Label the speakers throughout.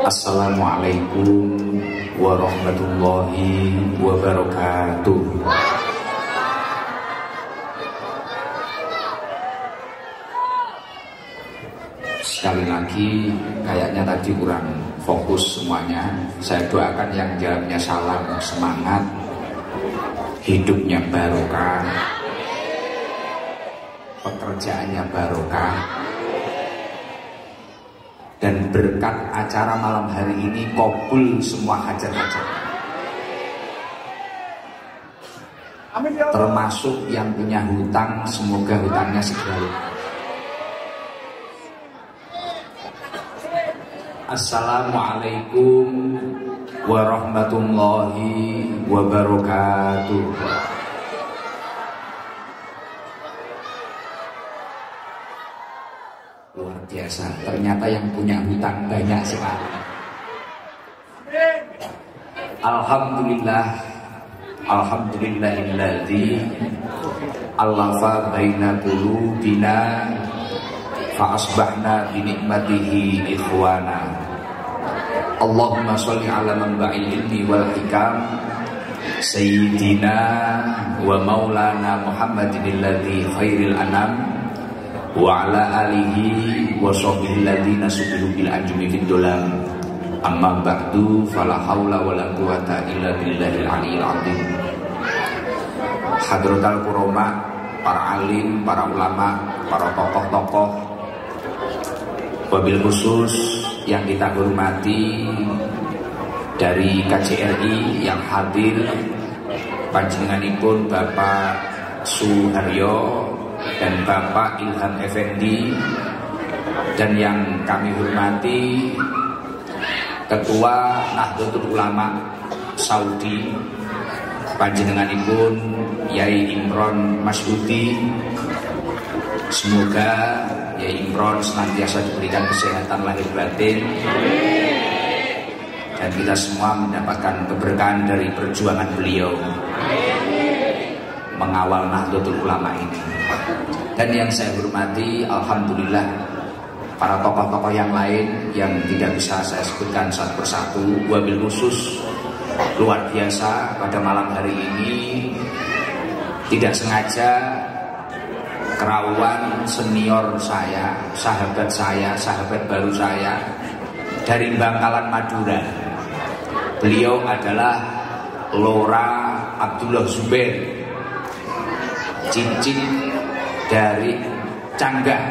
Speaker 1: Assalamualaikum warahmatullahi wabarakatuh. Sekali lagi, kayaknya tadi kurang fokus semuanya. Saya doakan yang jawabnya salam, semangat, hidupnya barokah, pekerjaannya barokah, dan berkat acara malam hari ini kabul semua hajat-hajat. Termasuk yang punya hutang, semoga hutangnya segera lunas. Assalamualaikum warahmatullahi wabarakatuh. Luar biasa, ternyata yang punya hutang banyak sekali. Alhamdulillah, alhamdulillahilladzi allafa baina qulubina fa asbahna bi nikmatihi ikhwana. Allahumma sholli ala manba'il ilmi wal hikam sayyidina wa maulana Muhammadin alladzi khairil anam wa ala alihi wa sahbihi alladhina subihu bil anjumi fid dolam. Amma ba'du, fala haula wala quwata illa billahil aliyil azim. Hadratal kurama, para alim, para ulama, para tokoh-tokoh, wabil khusus yang kita hormati dari KJRI yang hadir, panjenenganipun Bapak Suharyo dan Bapak Ilham Effendi, dan yang kami hormati Ketua Nahdlatul Ulama Saudi, panjenenganipun Yai Imron Masudi. Semoga Yai Imron senantiasa diberikan kesehatan lahir batin, dan kita semua mendapatkan keberkahan dari perjuangan beliau mengawal Nahdlatul Ulama ini. Dan yang saya hormati, alhamdulillah, para tokoh-tokoh yang lain yang tidak bisa saya sebutkan satu persatu. Wabil khusus luar biasa, pada malam hari ini tidak sengaja kerawan senior saya, sahabat baru saya dari Bangkalan Madura. Beliau adalah Lora Abdullah Zubair, cicit dari Canggah,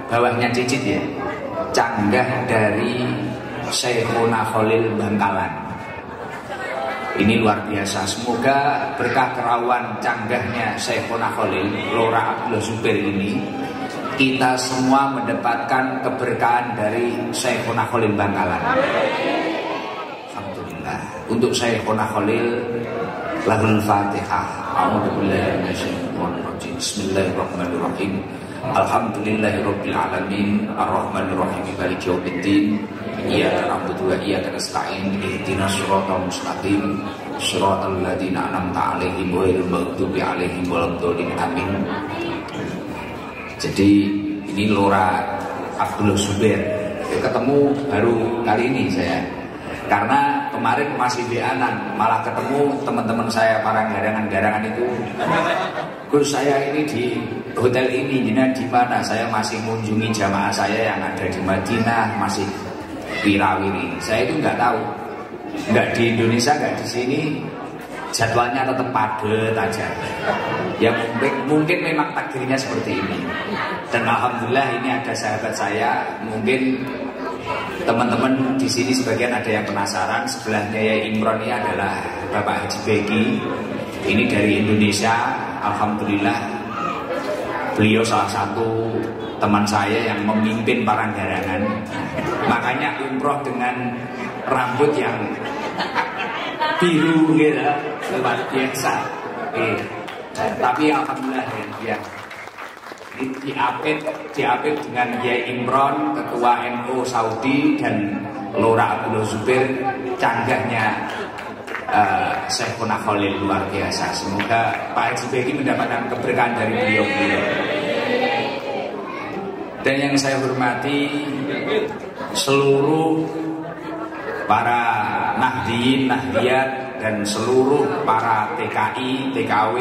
Speaker 1: bawahnya cicit ya, Canggah dari Syekhona Khalil Bangkalan. Ini luar biasa. Semoga berkah kerawan canggahnya Syekhona Khalil, Lora Abdullah Zubair ini, kita semua mendapatkan keberkahan dari Syekhona Khalil Bangkalan. Alhamdulillah. Untuk Syekhona Khalil, lahul Fatihah. A'udzubillahi minasyaitonir rajim. Bismillahirrahmanirrahim. Alhamdulillahirabbil alamin, arrahmanir rahim, maliki yaumiddin. Iyyaka na'budu wa iyyaka nasta'in. Ihdinas siratal mustaqim, siratal ladzina an'amta 'alaihim ghairil maghdubi 'alaihim waladdallin. Amin. Jadi ini Lora Abdullah Zubair. Ketemu baru kali ini saya. Karena kemarin masih di Anan, malah ketemu teman-teman saya para garangan-garangan itu. Gus, saya ini di hotel ini, jenengan di mana? Saya masih mengunjungi jamaah saya yang ada di Madinah, masih wirawiri. Saya itu nggak tahu, nggak di Indonesia, nggak di sini, jadwalnya tetap padat aja. Ya mungkin memang takdirnya seperti ini. Dan alhamdulillah ini ada sahabat saya, mungkin teman-teman di sini sebagian ada yang penasaran, sebelahnya ya Imron ini adalah Bapak Haji Begi. Ini dari Indonesia, alhamdulillah. Beliau salah satu teman saya yang memimpin para garangan. Makanya umroh dengan rambut yang biru gitu, luar biasa. Tapi alhamdulillah ya. Ini diapit dengan Yai Imron, Ketua NU Saudi, dan Lora Abdullah Zubair, canggahnya Syekhona Khalil, luar biasa. Semoga Pak Haji Begi mendapatkan keberkahan dari beliau. Dan yang saya hormati seluruh para Nahdiyin, Nahdiyat, dan seluruh para TKI, TKW,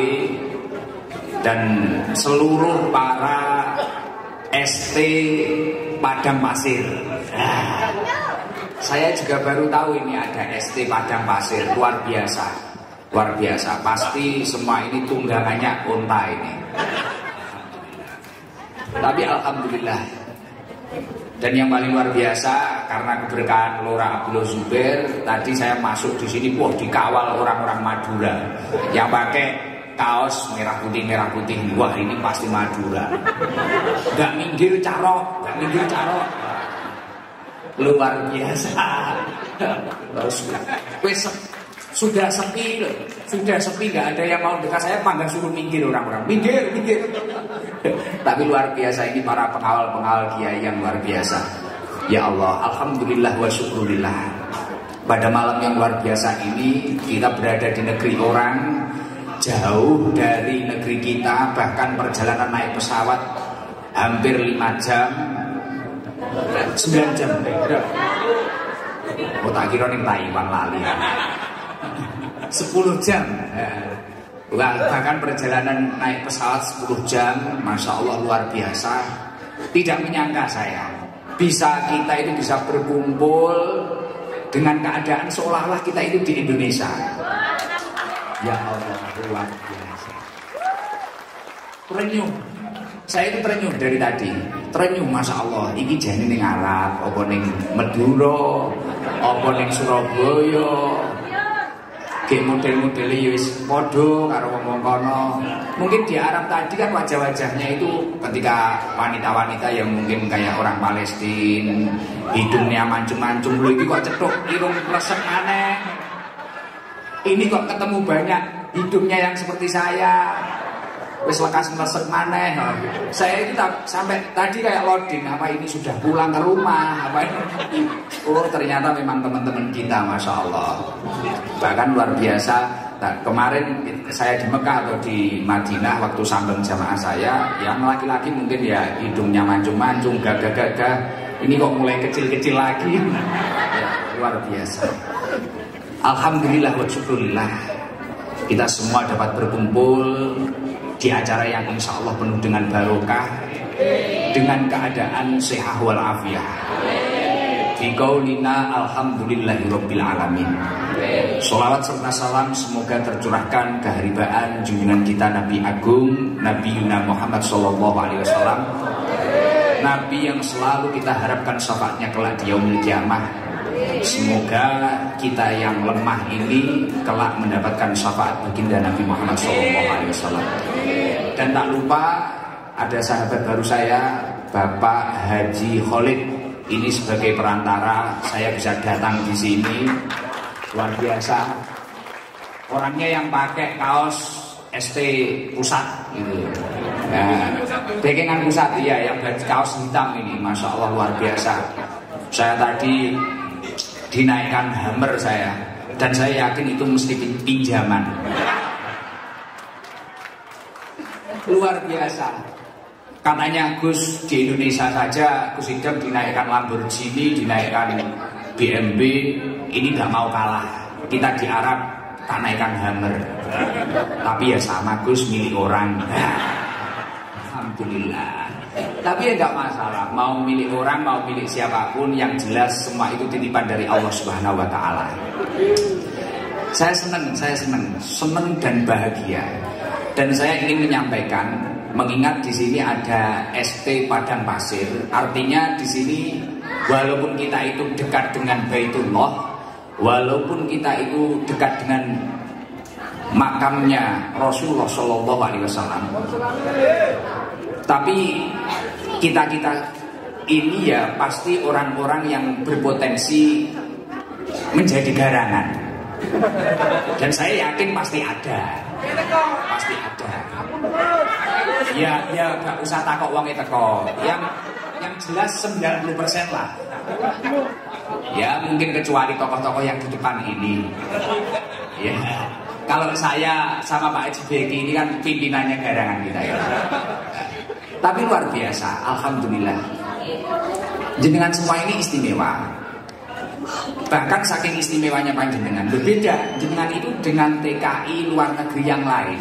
Speaker 1: dan seluruh para ST Padang Pasir. Saya juga baru tahu ini ada ST Padang Pasir, luar biasa, luar biasa. Pasti semua ini tunggangannya unta ini. Tapi alhamdulillah. Dan yang paling luar biasa, karena keberkahan Lurah Abdullah Zubair, tadi saya masuk di sini, wah, dikawal orang-orang Madura yang pakai kaos merah putih. Wah, ini pasti Madura. Gak minggir carok. Luar biasa. Sudah sepi, nggak ada yang mau dekat saya, panggang suruh minggir orang-orang, minggir. Tapi luar biasa, ini para pengawal kiai yang luar biasa. Ya Allah, alhamdulillah wa syukurillah. Pada malam yang luar biasa ini kita berada di negeri orang, jauh dari negeri kita, bahkan perjalanan naik pesawat hampir 5 jam, 9 jam. Oh, tak kira ning Taiwan lali. 10 jam. Bahkan perjalanan naik pesawat 10 jam, Masya Allah luar biasa. Tidak menyangka saya kita itu bisa berkumpul dengan keadaan seolah-olah kita itu di Indonesia. Ya Allah, luar biasa. Terenyuh. Saya itu terenyuh dari tadi. Terenyuh, Masya Allah. Iki jane ning Arab, apa ning Madura, apa ning Surabaya. Kayak model-model wis podo karo wong kono. Mungkin di Arab tadi kan wajah-wajahnya itu ketika wanita-wanita yang mungkin kayak orang Palestina, hidungnya mancung-mancung, lho iki kok cetuk irung klesek aneh. Ini kok ketemu banyak hidungnya yang seperti saya. Wis lekas mlesek maneh. Saya itu sampai tadi kayak loading, apa ini sudah pulang ke rumah, apa ini? Oh, ternyata memang teman-teman kita, Masya Allah. Bahkan luar biasa. Nah, kemarin saya di Mekah atau di Madinah waktu sambung jamaah saya, yang laki-laki mungkin ya hidungnya mancung-mancung, gagah-gagah. Ini kok mulai kecil-kecil lagi. Ya, luar biasa. Alhamdulillah wa syukurillah. Kita semua dapat berkumpul di acara yang insya Allah penuh dengan barokah, dengan keadaan sehat walafiat. Biqaulina alhamdulillahirabbil alamin. Sholawat serta salam semoga tercurahkan keharibaan junjungan kita Nabi Agung Nabi Yuna Muhammad sallallahu alaihi wasallam, Nabi yang selalu kita harapkan syafaatnya kelak di yaumil kiamah. Semoga kita yang lemah ini kelak mendapatkan syafaat baginda Nabi Muhammad SAW. Dan tak lupa ada sahabat baru saya, Bapak Haji Khalid. Ini sebagai perantara saya bisa datang di sini. Luar biasa. Orangnya yang pakai kaos ST Pusat gitu. Nah, bekengan Pusat ya, yang kaos hitam ini, Masya Allah luar biasa. Saya tadi dinaikkan Hummer saya, dan saya yakin itu mesti pinjaman. Luar biasa. Katanya Gus di Indonesia saja Gus Idam dinaikkan Lamborghini, dinaikkan BMW, ini gak mau kalah. Kita di Arab tak naikkan Hummer. Tapi ya sama Gus, milik orang. Alhamdulillah. Tapi ya nggak masalah, mau milik orang, mau milik siapapun, yang jelas semua itu titipan dari Allah Subhanahu Wa Taala. Saya senang dan bahagia. Dan saya ingin menyampaikan, mengingat di sini ada ST Padang Pasir, artinya di sini walaupun kita itu dekat dengan Baitullah, walaupun kita itu dekat dengan makamnya Rasulullah Shallallahu Alaihi Wasallam, tapi kita ini ya pasti orang-orang yang berpotensi menjadi garangan. Dan saya yakin pasti ada. Ya gak usah takok wong teko. Yang jelas 90% lah. Ya mungkin kecuali tokoh-tokoh yang di depan ini. Ya. Kalau saya sama Pak Haji Beki ini kan pimpinannya garangan kita ya. Tapi luar biasa, alhamdulillah. Jenengan semua ini istimewa. Bahkan saking istimewanya panjenengan, berbeda jenengan itu dengan TKI luar negeri yang lain,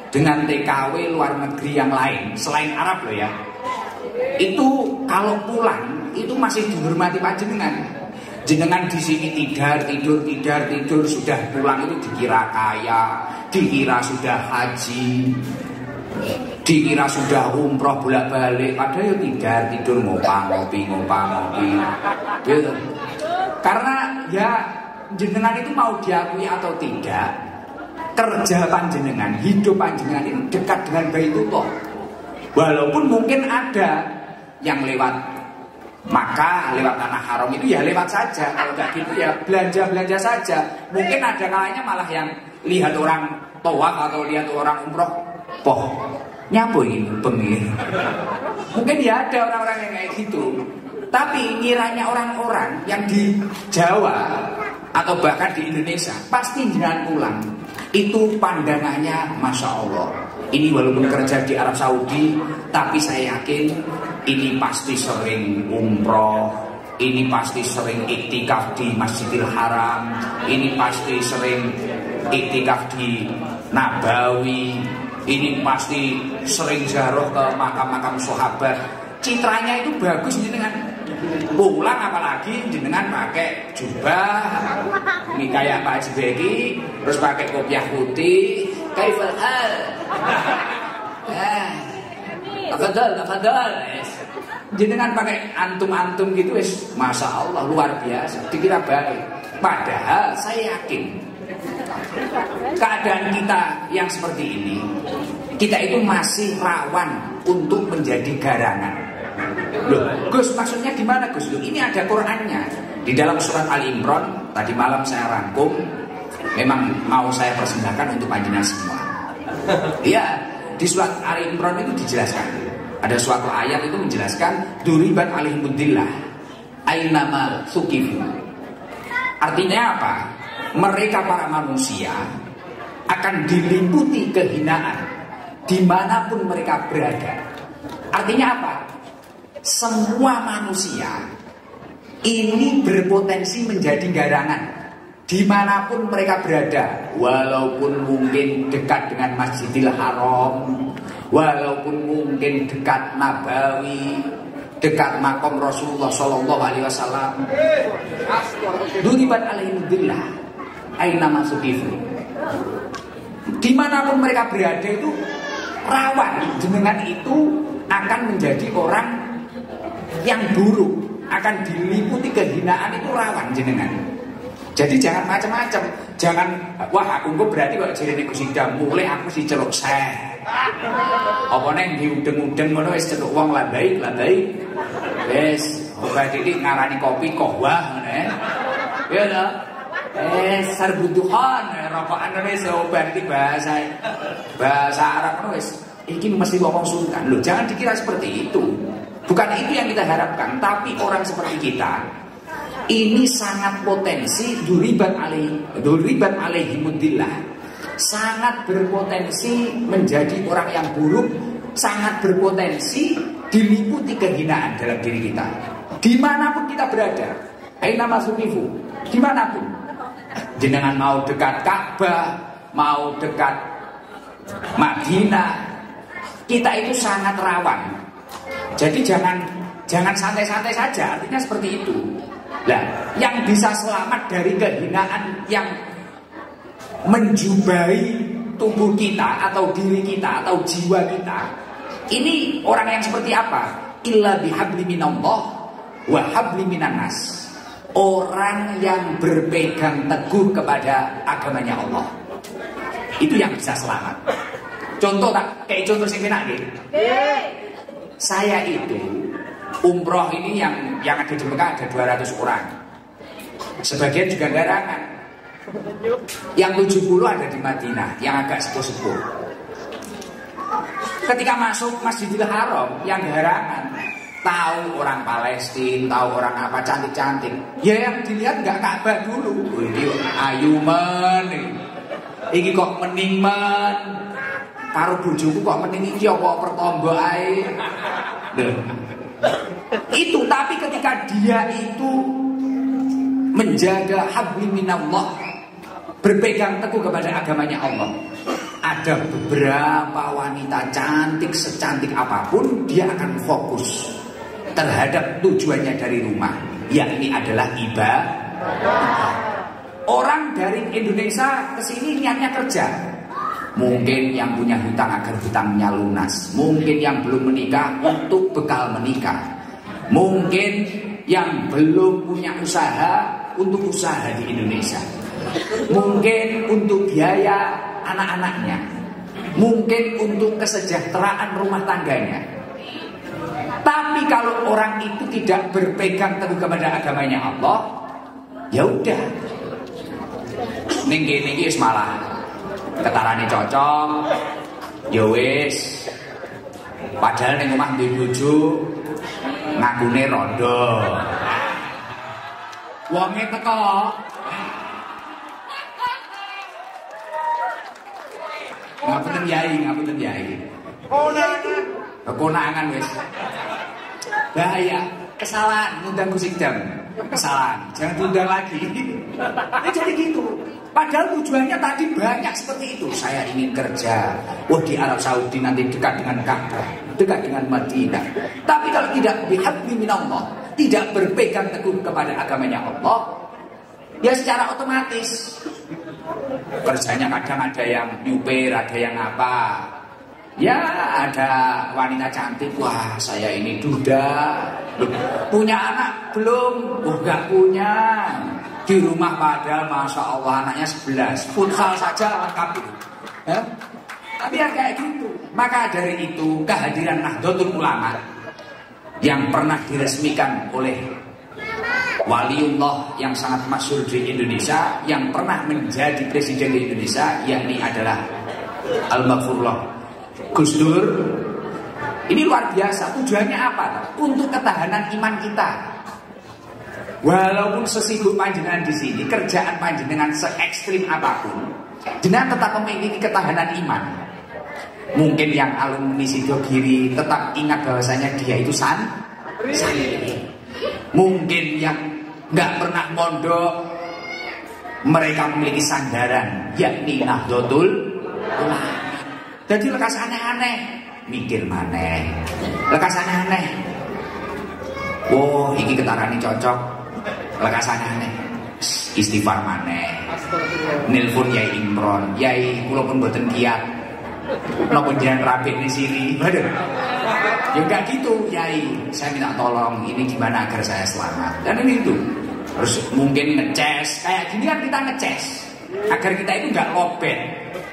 Speaker 1: dengan TKW luar negeri yang lain selain Arab loh ya. Itu kalau pulang itu masih dihormati panjenengan. Jenengan di sini tidur sudah pulang itu dikira kaya, dikira sudah haji, dikira sudah umroh bolak-balik, padahal ya tidur ngopi. Gitu. Karena ya jenengan itu mau diakui atau tidak, kerja panjenengan, hidup panjenengan itu dekat dengan Baitullah. Walaupun mungkin ada yang lewat Makkah, lewat tanah haram itu ya lewat saja. Kalau nggak gitu ya belanja saja. Mungkin ada kalanya malah yang lihat orang tawaf atau lihat orang umroh, nyapu ini pengir. Mungkin ya ada orang-orang yang kayak gitu. Tapi ngiranya orang-orang yang di Jawa atau bahkan di Indonesia pasti jangan pulang. Itu pandangannya Masya Allah. Ini walaupun kerja di Arab Saudi, tapi saya yakin ini pasti sering umroh, ini pasti sering iktikaf di Masjidil Haram, ini pasti sering iktikaf di Nabawi, ini pasti sering ziarah ke makam-makam sahabat. Citranya itu bagus jenengan. Pulang apalagi jenengan pakai jubah, ini kayak Pak Haji Beki, terus pakai kopiah putih, kaifal hal. Tafadhal. Jenengan pakai antum gitu wis, Masya Allah luar biasa, dikira baik. Padahal saya yakin keadaan kita yang seperti ini, kita itu masih rawan untuk menjadi garangan. Loh, Gus maksudnya gimana Gus? Loh, ini ada Qur'annya di dalam surat Ali Imran. Tadi malam saya rangkum, memang mau saya persembahkan untuk panjenengan semua. Iya, di surat Ali Imran itu dijelaskan. Ada suatu ayat itu menjelaskan duriban alaihimudillah ainama sukifu. Artinya apa? Mereka para manusia akan diliputi kehinaan dimanapun mereka berada. Artinya apa? Semua manusia ini berpotensi menjadi garangan dimanapun mereka berada. Walaupun mungkin dekat dengan Masjidil Haram, walaupun mungkin dekat Nabawi, dekat makom Rasulullah Sallallahu Alaihi Wasallam. Duribat alaihimudillah aina masukifu. Dimanapun mereka berada itu rawan jenengan itu akan menjadi orang yang buruk, akan diliputi kehinaan, itu rawan jenengan. Jadi jangan macam-macam. Jangan wah aku kok berarti kok jerene Gusti Dam mulai aku si celuk seh. Apa neng diudeng-udeng ngono wis celuk wong landai. Wis ora titik ngarani kopi kohwah ngono ya. Ya lho. Sarbuduhan rokokan wis berarti bahasa Arab wis iki mesti ngomong sultan. Loh, jangan dikira seperti itu. Bukan itu yang kita harapkan. Tapi orang seperti kita ini sangat potensi duribat alaihimudillah, sangat berpotensi menjadi orang yang buruk, sangat berpotensi diliputi kehinaan dalam diri kita. Dimanapun kita berada, aina masukifu, dimanapun. Jenengan mau dekat Ka'bah, mau dekat Madinah, kita itu sangat rawan. Jadi jangan santai-santai saja. Artinya seperti itu. Nah, yang bisa selamat dari kehinaan yang menjubai tubuh kita atau diri kita atau jiwa kita, ini orang yang seperti apa? Illa bihabli minallah wa habli minannas. Orang yang berpegang teguh kepada agamanya Allah, itu yang bisa selamat. Contoh tak? Kayak contoh sing penak nggih. Saya itu umroh ini yang ada di Mekah ada 200 orang. Sebagian juga garangan. Yang 70 ada di Madinah, yang agak sepuh-sepuh. Ketika masuk Masjidil Haram, yang garangan tahu orang Palestina, tahu orang apa cantik-cantik. Ya yang dilihat nggak Ka'bah dulu. Ini ayuman, iki kok meniman. Karo bojoku kok mending iki apa pertombo ae. Itu tapi ketika dia itu menjaga habli minallah, berpegang teguh kepada agamanya Allah. Ada beberapa wanita cantik secantik apapun, dia akan fokus terhadap tujuannya dari rumah, yakni adalah ibadah. Orang dari Indonesia ke sini niatnya kerja. Mungkin yang punya hutang agar hutangnya lunas. Mungkin yang belum menikah untuk bekal menikah. Mungkin yang belum punya usaha untuk usaha di Indonesia. Mungkin untuk biaya anak-anaknya. Mungkin untuk kesejahteraan rumah tangganya. Tapi kalau orang itu tidak berpegang teguh kepada agamanya Allah, ya udah. Ning kene iki wis malah ketarane cocok, ya wis. Padahal ning omah duwe bojo ngakune rondo. Wonge teko. Ngapunten Yai. Konangan wis. Bahaya, kesalahan ngundang Gusikdam. Kesalahan, jangan diundang lagi. Jadi gitu. Padahal tujuannya tadi banyak seperti itu. Saya ingin kerja. Wah, di Arab Saudi nanti dekat dengan Ka'bah, dekat dengan Madinah. Tapi kalau tidak bihabli minallah, tidak berpegang teguh kepada agamanya Allah, ya secara otomatis kerjanya kadang ada yang nyupir, ada yang apa. Ya ada wanita cantik, wah saya ini duda. Punya anak belum? Oh gak punya. Di rumah padahal Masya Allah anaknya 11. Futsal saja lengkap itu. Tapi ya kayak gitu. Maka dari itu kehadiran Nahdlatul Ulama yang pernah diresmikan oleh waliullah yang sangat masyhur di Indonesia, yang pernah menjadi presiden di Indonesia, yakni adalah Al-Maghfurullah Gus Dur. Ini luar biasa. Tujuannya apa? Untuk ketahanan iman kita. Walaupun sesibuk panjenengan di sini, kerjaan panjenengan se-ekstrim apapun, jenengan tetap memiliki ketahanan iman. Mungkin yang alumni Sidogiri tetap ingat bahwasanya dia itu santri. Mungkin yang nggak pernah mondok, mereka memiliki sandaran, yakni Nahdlatul Ulama. Jadi lekas aneh-aneh, mikir maneh. Lekas aneh-aneh. Wow, iki ketarane cocok. Lekas aneh-aneh. Istighfar maneh. Nelpon Yai Imron, Yai kula pun mboten kiat. Napa jenengan rapik di sini? Waduh. Ya enggak gitu, Yai. Saya minta tolong, ini gimana agar saya selamat. Dan ini itu. Terus mungkin ngeces, kayak gini kan kita ngeces. Agar kita itu enggak lobet.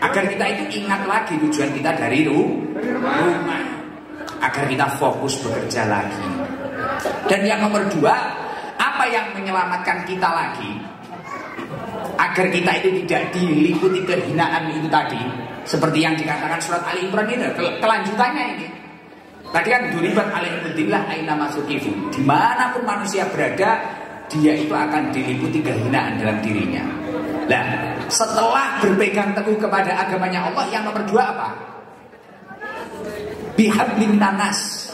Speaker 1: Agar kita itu ingat lagi tujuan kita dari rumah. Agar kita fokus bekerja lagi. Dan yang nomor 2, apa yang menyelamatkan kita lagi? Agar kita itu tidak diliputi kehinaan itu tadi. Seperti yang dikatakan surat Ali Imran ini, kelanjutannya ini. Tadi kan duribat alaihimudillah aina masukifu. Dimanapun manusia berada, dia itu akan diliputi kehinaan dalam dirinya. Nah, setelah berpegang teguh kepada agamanya Allah, yang nomor 2 apa? Bihablin nanas.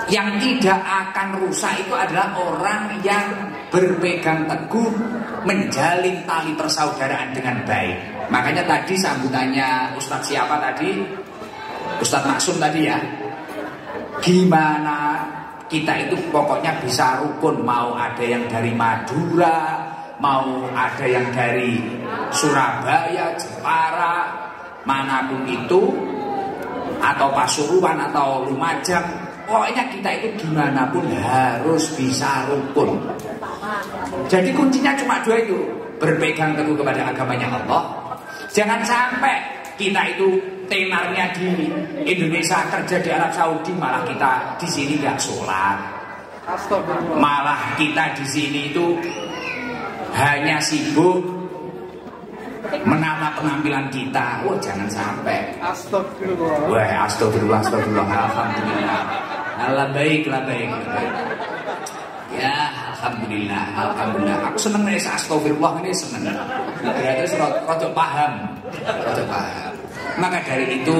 Speaker 1: Yang tidak akan rusak itu adalah orang yang berpegang teguh menjalin tali persaudaraan dengan baik. Makanya tadi sambutannya Ustadz siapa tadi? Ustadz Maksum tadi ya. Gimana kita itu pokoknya bisa rukun. Mau ada yang dari Madura, mau ada yang dari Surabaya, Jepara, manapun itu, atau Pasuruan atau Lumajang. Pokoknya kita itu gimana pun harus bisa rukun. Jadi kuncinya cuma 2 itu. Berpegang teguh kepada agamanya Allah. Jangan sampai kita itu tenarnya di Indonesia, kerja di Arab Saudi, malah kita di sini nggak sholat. Malah kita di sini itu hanya sibuk menata penampilan kita. Oh jangan sampai. Astagfirullah. Wah astagfirullah, alhamdulillah. Allah baik. Ya alhamdulillah. Aku seneng nih astagfirullah ini seneng. Berarti rada paham. Maka dari itu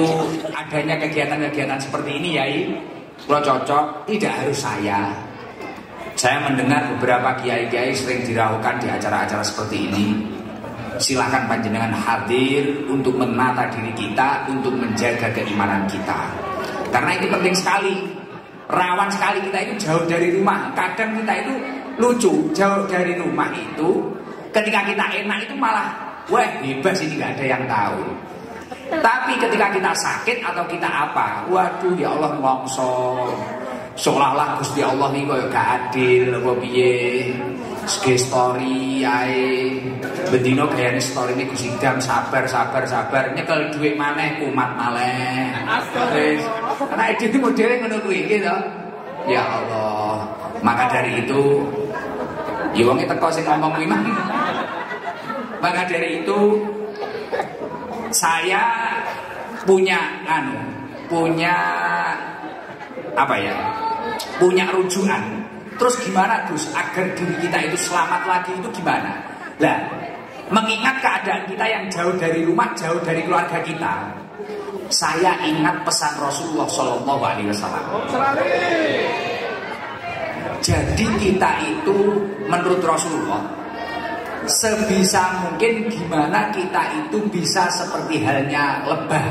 Speaker 1: adanya kegiatan-kegiatan seperti ini Yai, kalau cocok tidak harus saya. Saya mendengar beberapa kiai-kiai sering dirahukan di acara-acara seperti ini. Silakan panjenengan hadir untuk menata diri kita, untuk menjaga keimanan kita. Karena itu penting sekali. Rawan sekali kita itu jauh dari rumah. Kadang kita itu lucu, jauh dari rumah itu ketika kita enak itu malah wah bebas, ini gak ada yang tahu. Tapi ketika kita sakit atau kita apa, waduh ya Allah mongso, seolah-olah Gusti Allah ini kaya gak adil apa piye. Segi story ae bendino gayane story ini Gusti Idam sabar nyekel duit maneh kumat maleh. Wis ana edit modele ngono kuwi iki to. Ya Allah. Maka dari itu ya wong teko sing ngomong kuwi. Maka dari itu saya punya punya rujukan. Terus gimana Gus agar diri kita itu selamat lagi itu gimana? Lah, mengingat keadaan kita yang jauh dari rumah, jauh dari keluarga kita. Saya ingat pesan Rasulullah Shallallahu Alaihi Wasallam. Jadi kita itu menurut Rasulullah sebisa mungkin gimana kita itu bisa seperti halnya lebah.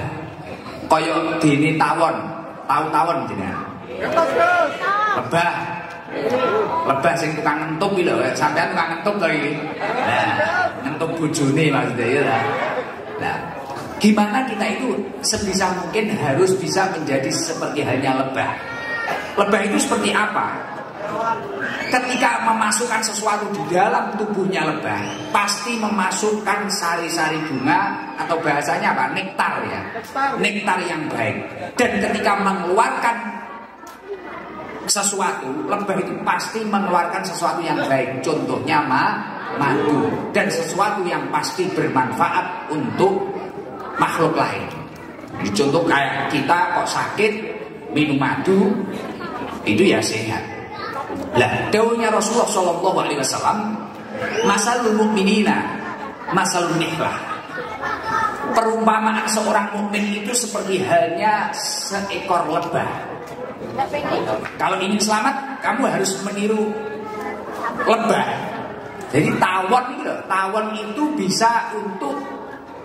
Speaker 1: Koyo dene tawon, tahu tawon jenengan. Lebah sing tukang ngentup iki lho, sampean tukang ngentup to iki. Nah, ngentup bojone maksudnya ya lah. Nah, gimana kita itu sebisa mungkin harus bisa menjadi seperti halnya lebah. Lebah itu seperti apa? Ketika memasukkan sesuatu di dalam tubuhnya lebah, pasti memasukkan sari-sari bunga atau bahasanya apa? Nektar ya. Nektar yang baik. Dan ketika mengeluarkan sesuatu, lebah itu pasti mengeluarkan sesuatu yang baik. Contohnya madu. Dan sesuatu yang pasti bermanfaat untuk makhluk lain. Contoh kayak kita kok sakit minum madu itu ya sehat. Lah, dawuhnya Rasulullah Shallallahu Alaihi Wasallam, masalul mu'minina masalun nihlah. Perumpamaan seorang mukmin itu seperti halnya seekor lebah. Kalau ingin selamat, kamu harus meniru lebah. Jadi tawon itu bisa untuk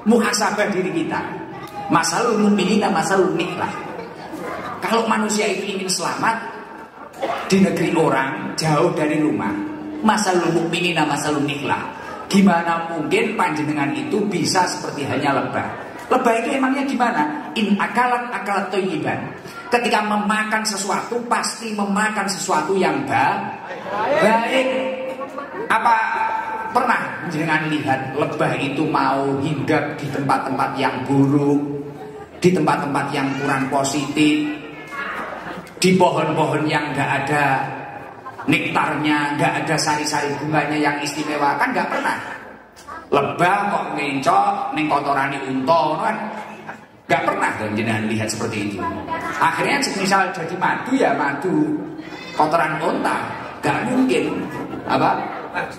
Speaker 1: muhasabah diri kita. Masalul mu'minina masalun nihlah. Kalau manusia itu ingin selamat di negeri orang, jauh dari rumah, masalul mu'minina masalun nihlah. Gimana mungkin panjenengan itu bisa seperti halnya lebah? Lebah itu emangnya gimana? In akalat thayyiban. Ketika memakan sesuatu pasti memakan sesuatu yang baik. Apa pernah jangan lihat lebah itu mau hinggap di tempat-tempat yang buruk, di tempat-tempat yang kurang positif, di pohon-pohon yang nggak ada nektarnya, nggak ada sari-sari bunganya yang istimewa, kan nggak pernah. Lebah kok ngencok ning kotorane unta kan? Gak pernah dong jenengan lihat seperti itu. Akhirnya misal jadi madu ya madu kotoran unta, gak mungkin apa?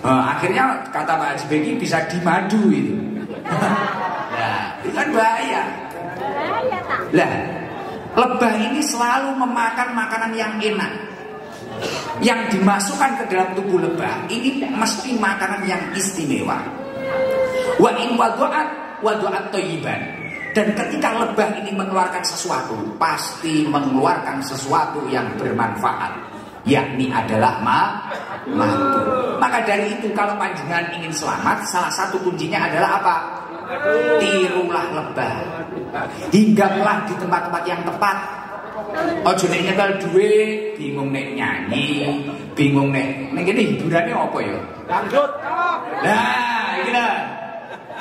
Speaker 1: Akhirnya kata Pak Haji Beki bisa dimadu itu. Nah, itu kan bahaya. Lah, lebah ini selalu memakan makanan yang enak. Yang dimasukkan ke dalam tubuh lebah ini mesti makanan yang istimewa. Wa in wadu'at thayyiban. Dan ketika lebah ini mengeluarkan sesuatu, pasti mengeluarkan sesuatu yang bermanfaat, yakni adalah madu. Maka dari itu kalau panjenengan ingin selamat, salah satu kuncinya adalah apa? Tirulah lebah. Hinggaplah di tempat-tempat yang tepat. Ojo nek nyekel duwe, bingung nek nyanyi, bingung nek ngene hiburannya apa ya? Dangdut. Nah, iki lah.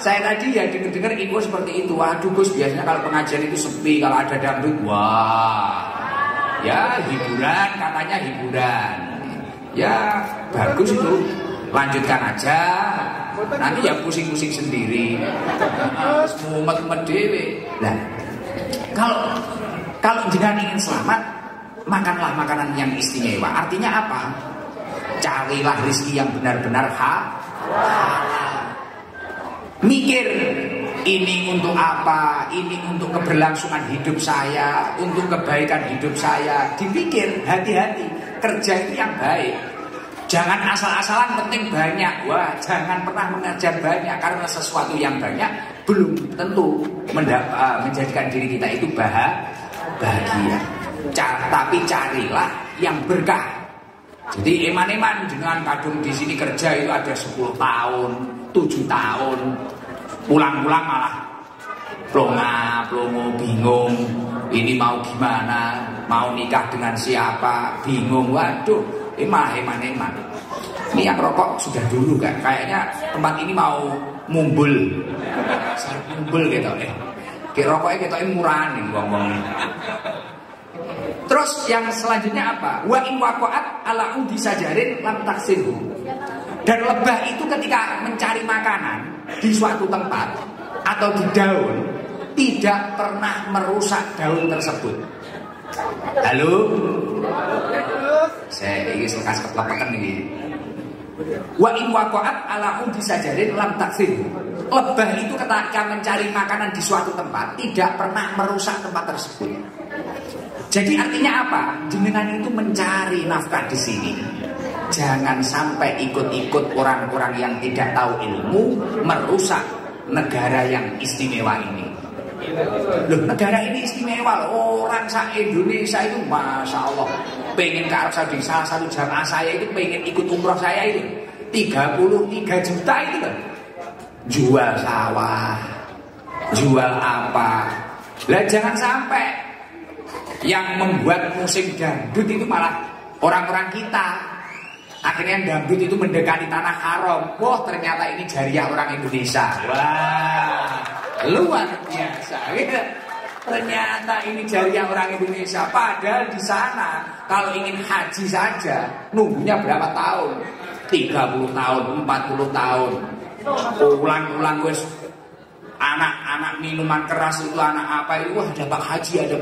Speaker 1: Saya tadi ya dengar info seperti itu. Waduh Gus, biasanya kalau pengajian itu sepi, kalau ada dangdut, wah, ya hiburan, katanya hiburan. Ya bagus itu, lanjutkan aja. Nanti ya pusing-pusing sendiri, mumet-mumet dewe. Nah, kalau jenengan ingin selamat, makanlah makanan yang istimewa. Artinya apa? Carilah rezeki yang benar-benar halal. Mikir, ini untuk apa? Ini untuk keberlangsungan hidup saya, untuk kebaikan hidup saya. Dipikir, hati-hati. Kerja itu yang baik. Jangan asal-asalan penting banyak. Wah, jangan pernah mengajar banyak, karena sesuatu yang banyak belum tentu menjadikan diri kita itu bahagia. Tapi carilah yang berkah. Jadi eman-eman dengan kadung di sini kerja itu ada 10 tahun, 7 tahun, pulang-pulang malah plongo, bingung. Ini mau gimana? Mau nikah dengan siapa? Bingung. Waduh, eman. Ini yang rokok sudah dulu kan? Kayaknya tempat ini mau mumbul gitu. Kayak rokoknya kita murah nih ngomong. Terus yang selanjutnya apa? Wa in waqa'at ala udi sajarin lam taksihu. Dan lebah itu ketika mencari makanan di suatu tempat atau di daun, tidak pernah merusak daun tersebut. Halo? Saya ini sekas keplepekan ini. Wa in waqa'at ala udi sajarin lam taksihu. Lebah itu ketika mencari makanan di suatu tempat tidak pernah merusak tempat tersebut. Jadi artinya apa? Jenengan itu mencari nafkah di sini. Jangan sampai ikut-ikut orang-orang yang tidak tahu ilmu merusak negara yang istimewa ini. Loh, negara ini istimewa. Orang se-Indonesia itu Masya Allah pengen ke Arab Saudi. Salah satu jamaah saya itu pengen ikut umroh saya itu 33 juta itu loh. Jual sawah, jual apa. Lah jangan sampai yang membuat musim dangdut itu malah orang-orang kita. Akhirnya dangdut itu mendekati tanah haram. Wah, ternyata ini jariah orang Indonesia. Wah, luar biasa gitu. Ternyata ini jariah orang Indonesia. Padahal di sana kalau ingin haji saja nunggunya berapa tahun? 30 tahun, 40 tahun. Ulang-ulang wes. Anak-anak minuman keras itu, anak apa itu, wah ada Pak Haji.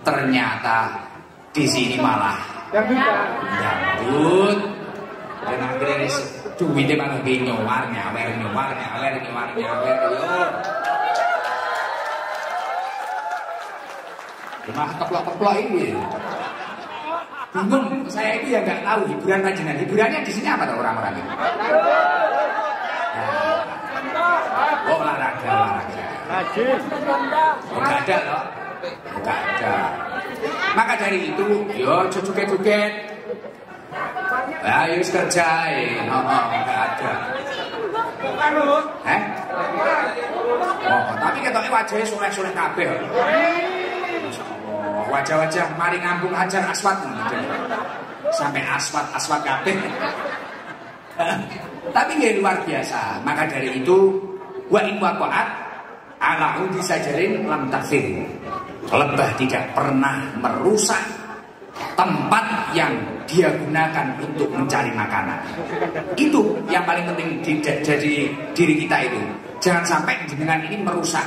Speaker 1: Ternyata di sini malah dangdut. Dan akhirnya duitnya malah nyawar. Malah keplok-keplok ini. Bingung, saya itu ya nggak tahu hiburan panjenengan. Hiburannya di sini apa tuh orang-orang ini? Oh, olahraga. Oh, nggak ada loh. Nggak ada. Maka dari itu, yo joget-joget. Ayo kerja, nggak ada. Oh, tapi ketoknya wajahnya soleh-soleh kabeh. Wajah-wajah mari ngambung ajar aswat. Sampai aswat kabeh. Tapi nggak luar biasa. Maka dari itu, wa in waqa'at ala udi sajarin lam taksir. Lebah tidak pernah merusak tempat yang dia gunakan untuk mencari makanan. Itu yang paling penting dari diri kita itu. Jangan sampai jenengan ini merusak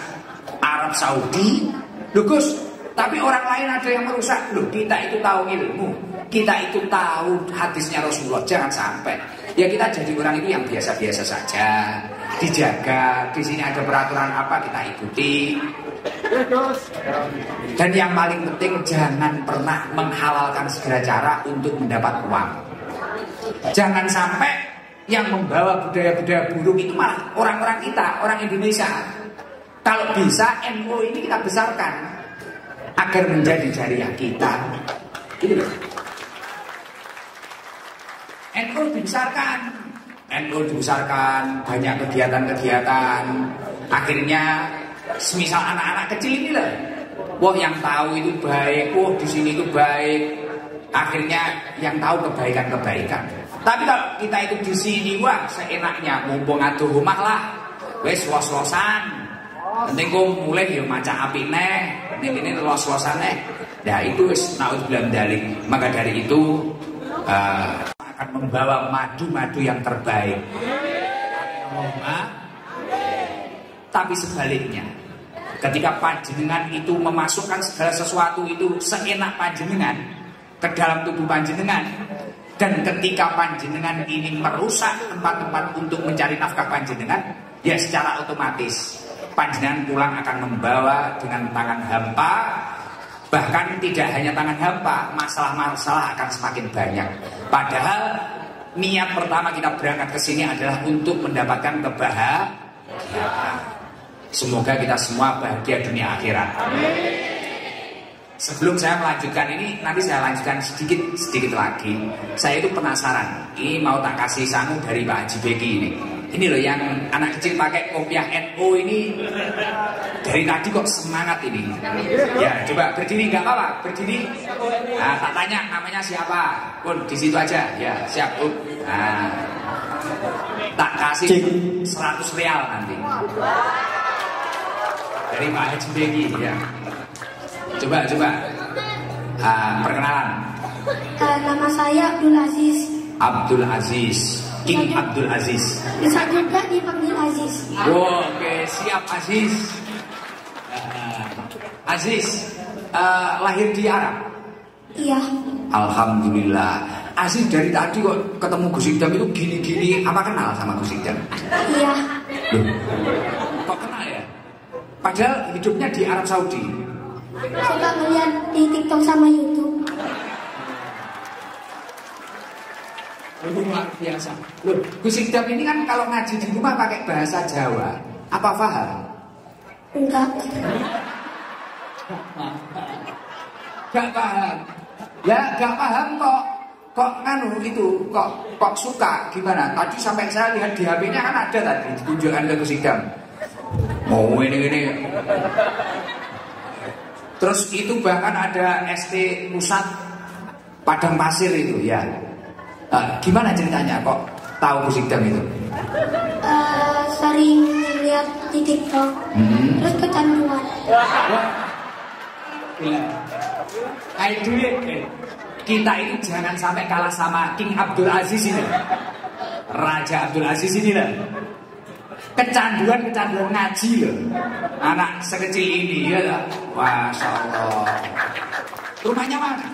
Speaker 1: Arab Saudi. Loh Gus, tapi orang lain ada yang merusak. Loh, kita itu tahu ilmu, kita itu tahu hadisnya Rasulullah. Jangan sampai. Ya kita jadi orang itu yang biasa-biasa saja, dijaga. Di sini ada peraturan apa kita ikuti. Dan yang paling penting jangan pernah menghalalkan segala cara untuk mendapat uang. Jangan sampai yang membawa budaya-budaya buruk itu malah orang-orang kita, orang Indonesia. Kalau bisa NU ini kita besarkan agar menjadi jariah kita. Gitu loh. NU dibesarkan, banyak kegiatan-kegiatan. Akhirnya, semisal anak-anak kecil ini lah, wah yang tahu itu baik, wah di sini itu baik. Akhirnya yang tahu kebaikan-kebaikan. Tapi kalau kita itu di sini, wah seenaknya, mumpung aduh rumah lah, wes los-losan. Penting kok mulai ya maca api neh, ini los-losan neh. Ya itu wes naudzubillah dalik. Maka dari itu akan membawa madu-madu yang terbaik. Tapi sebaliknya, ketika panjenengan itu memasukkan segala sesuatu itu seenak panjenengan ke dalam tubuh panjenengan, dan ketika panjenengan ini merusak tempat-tempat untuk mencari nafkah panjenengan, ya secara otomatis panjenengan pulang akan membawa dengan tangan hampa Bahkan tidak hanya tangan hampa, masalah-masalah akan semakin banyak. Padahal niat pertama kita berangkat ke sini adalah untuk mendapatkan kebahagiaan. Semoga kita semua bahagia dunia akhirat. Sebelum saya melanjutkan ini, nanti saya lanjutkan sedikit lagi. Saya itu penasaran. Ini mau tak kasih sangu dari Pak Haji Beki ini. Ini loh yang anak kecil pakai kopiah NU ini. Dari tadi kok semangat ini. Ya coba berdiri, nggak apa-apa, berdiri. Nah, tak tanya namanya siapa. Pun di situ aja. Ya siap. Nah, tak kasih 100 real nanti. Dari Pak Haji Beki ya. Coba. Perkenalan.
Speaker 2: Nama saya Abdul Aziz.
Speaker 1: Abdul Aziz. King Abdul Aziz.
Speaker 2: Bisa juga dipanggil Aziz.
Speaker 1: Oke, siap Aziz. Aziz, lahir di Arab?
Speaker 2: Iya.
Speaker 1: Alhamdulillah. Aziz dari tadi kok ketemu Gus Idam itu gini-gini. Apa kenal sama Gus Idam?
Speaker 2: Iya.
Speaker 1: Loh, kok kenal ya? Padahal hidupnya di Arab Saudi.
Speaker 2: Suka ngeliat di TikTok sama YouTube.
Speaker 1: Luar biasa. Loh, Gus Idam ini kan kalau ngaji di rumah pakai bahasa Jawa. Apa paham?
Speaker 2: Enggak.
Speaker 1: Gak paham. Ya gak paham kok nganu itu kok suka gimana? Tadi sampai saya lihat di HP-nya kan ada tadi ditunjukkan ke Gus Idam. Mau ini. Terus itu bahkan ada ST Pusat Padang Pasir itu ya. Gimana ceritanya kok tahu Gus Idam itu?
Speaker 2: Sering lihat di TikTok. Terus kecanduan.
Speaker 1: Ayo dulu kita ini jangan sampai kalah sama King Abdul Aziz ini. Raja Abdul Aziz ini lah. Kecanduan ngaji loh. Anak sekecil ini ya lah. Masya Allah. Rumahnya mana?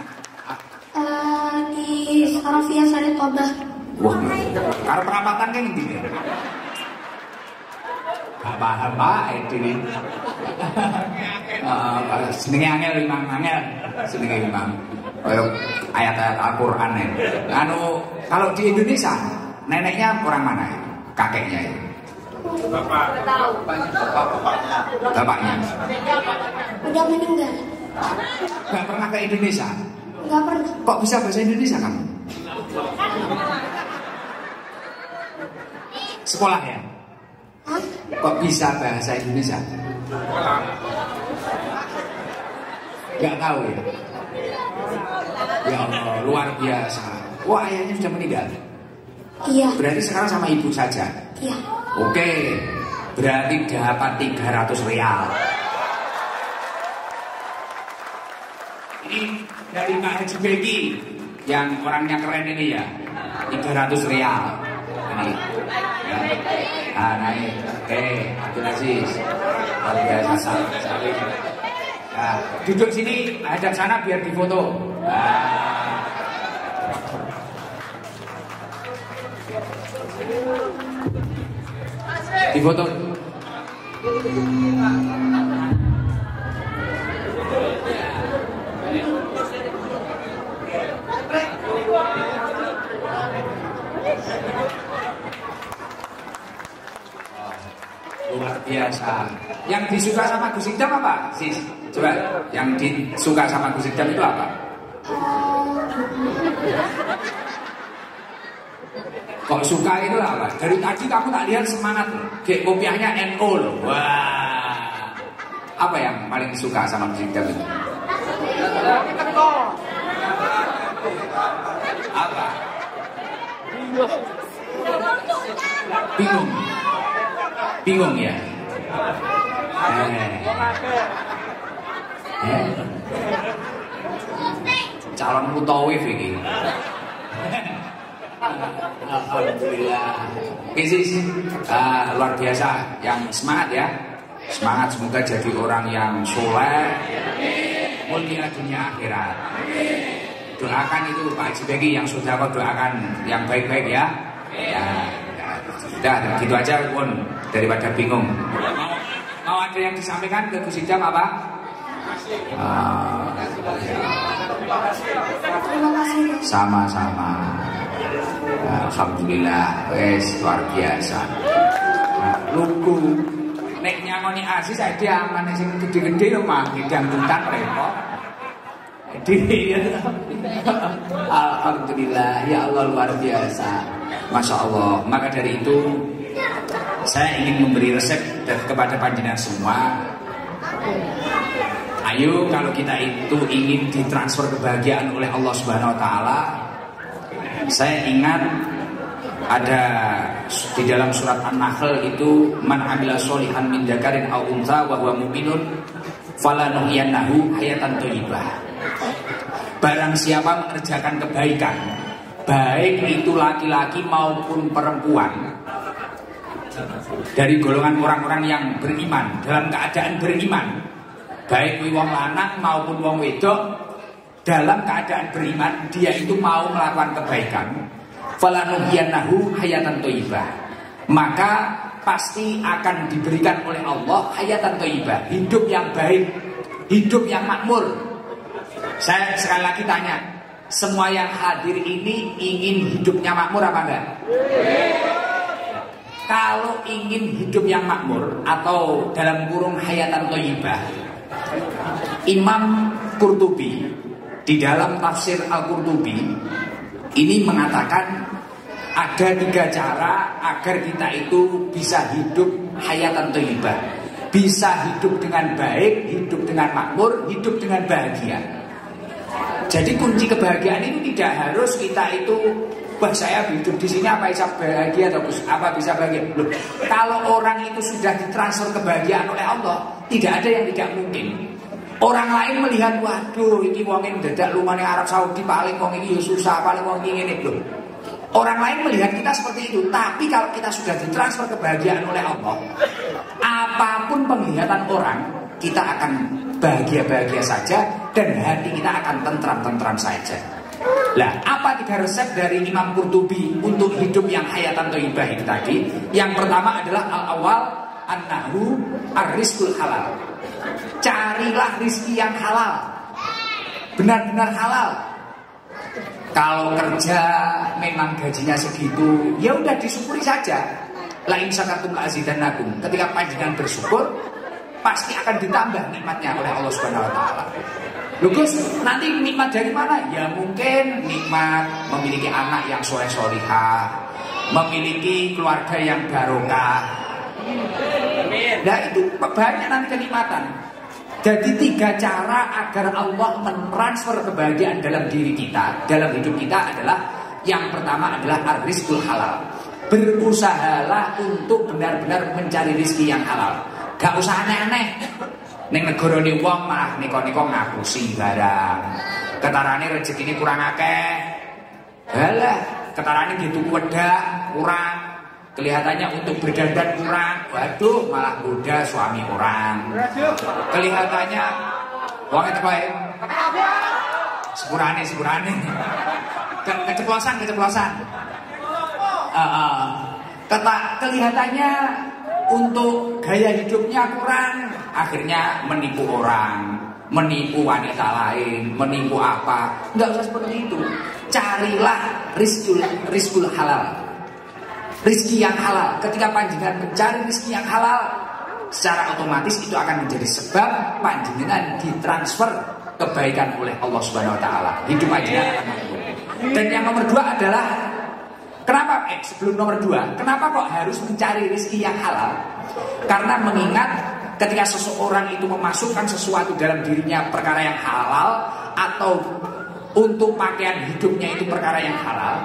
Speaker 2: Di Sarafia Sari Toba.
Speaker 1: Wah, karo perapatan kan ini. Gak paham Pak itu nih. Senengnya angel Imam angel. Senengnya Imam. Ayat-ayat Al-Quran ya. Kalau di Indonesia neneknya orang mana? Kakeknya ya? Bapaknya.
Speaker 2: Udah meninggal.
Speaker 1: Gak pernah ke Indonesia?
Speaker 2: Enggak pernah.
Speaker 1: Kok bisa bahasa Indonesia kamu? Sekolah ya?
Speaker 2: Hah?
Speaker 1: Kok bisa bahasa Indonesia? Gak tahu ya? Ya Allah, luar biasa. Wah, ayahnya sudah meninggal?
Speaker 2: Iya.
Speaker 1: Berarti sekarang sama ibu saja?
Speaker 2: Iya.
Speaker 1: Oke, berarti dapat 300 real. Ini dari Pak Haji Beki yang orangnya keren ini ya, 300 real. Ini. Nah ini, oke, Abdul Aziz, luar biasa. Nah, duduk sini, hadap sana biar difoto. Difoto. Luar biasa. Yang disuka sama Gus Idam apa, Sis? Coba, yang disuka sama Gus Idam itu apa? Kok suka itu apa? Dari tadi kamu tak lihat semangat loh. Kayak kopiahnya NO loh. Wah. Apa yang paling suka sama Gus Idam itu? Apa? Bingung ya? Calon mutawif ini. Alhamdulillah. Luar biasa. Yang semangat ya. Semangat, semoga jadi orang yang soleh, mulia dunia akhirat. Doakan itu Pak Haji Beki yang sudah kau doakan yang baik-baik ya. Udah gitu aja pun, daripada bingung. Mau ada yang disampaikan ke Gus Idam apa?
Speaker 2: Terima kasih.
Speaker 1: Sama-sama. Alhamdulillah, wes luar biasa. Lugu. Nek nyangoni Aziz saya aman sing gede-gede lho mah dangdutan repot. Alhamdulillah, ya Allah luar biasa. Masya Allah. Maka dari itu saya ingin memberi resep kepada panjenengan semua. Ayo kalau kita itu ingin ditransfer kebahagiaan oleh Allah Subhanahu Wa Taala. Saya ingat ada di dalam surat An-Nahl itu, man amila sholihan min dzakarin aw untha wa huwa mu'minun falanuhyiyannahu hayatan thayyibah. Barang siapa mengerjakan kebaikan, baik itu laki-laki maupun perempuan, dari golongan orang-orang yang beriman, dalam keadaan beriman, baik wong lanang maupun wong wedok, dalam keadaan beriman, dia itu mau melakukan kebaikan, falanuhyiyannahu hayatan thayyibah, maka pasti akan diberikan oleh Allah hayatan thayyibah, hidup yang baik, hidup yang makmur. Saya sekali lagi tanya, semua yang hadir ini ingin hidupnya makmur apa enggak? Kalau ingin hidup yang makmur atau dalam kurung hayatan thayyibah, Imam Qurtubi di dalam tafsir Al-Qurtubi ini mengatakan ada 3 cara agar kita itu bisa hidup hayatan thayyibah, bisa hidup dengan baik, hidup dengan makmur, hidup dengan bahagia. Jadi kunci kebahagiaan itu tidak harus kita itu, wah saya hidup di sini apa bisa bahagia atau apa bisa bahagia. Loh, kalau orang itu sudah ditransfer kebahagiaan oleh Allah, tidak ada yang tidak mungkin. Orang lain melihat, waduh ini wong yang dadak lumane Arab Saudi, paling wong ini susah, paling wong ini loh. Orang lain melihat kita seperti itu. Tapi kalau kita sudah ditransfer kebahagiaan oleh Allah, apapun penglihatan orang, kita akan bahagia-bahagia saja, dan hati kita akan tentram-tentram saja. Lah, apa 3 resep dari Imam Qurtubi untuk hidup yang hayatan thayyibah itu tadi? Yang pertama adalah al-awwal annahu ar-rizqul halal. Carilah rizki yang halal, benar-benar halal. Kalau kerja memang gajinya segitu, ya udah disyukuri saja. La in syakartum la azidannakum. Ketika panjenengan bersyukur, pasti akan ditambah nikmatnya oleh Allah Subhanahu Wa Taala. Lugus, nanti nikmat dari mana? Ya mungkin nikmat memiliki anak yang soleh-solihah, memiliki keluarga yang barokah. Nah itu banyak nanti kenikmatan. Jadi 3 cara agar Allah mentransfer kebahagiaan dalam diri kita, dalam hidup kita adalah, yang pertama adalah ar-rizqul halal. Berusahalah untuk benar-benar mencari rizki yang halal. Gak usah aneh-aneh. Ning negara ni wong mah niko-niko ngapusi barang. Ketarane rezeki ini kurang akeh. Halah, ketarane gitu wedak kurang. Kelihatannya untuk berdandan kurang. Waduh, malah goda suami orang. Kelihatannya wong itu bae. Sepurane. Keceplosan. Kelihatannya untuk gaya hidupnya kurang, akhirnya menipu orang, menipu wanita lain, menipu apa. Enggak usah seperti itu. Carilah rizqul halal, rizki yang halal. Ketika panjenengan mencari rizki yang halal, secara otomatis itu akan menjadi sebab panjenengan ditransfer kebaikan oleh Allah Subhanahu Wa Taala. Hidup panjenengan akan makmur. Dan yang nomor 2 adalah, kenapa? Sebelum nomor 2, kenapa kok harus mencari rizki yang halal? Karena mengingat ketika seseorang itu memasukkan sesuatu dalam dirinya perkara yang halal, atau untuk pakaian hidupnya itu perkara yang halal,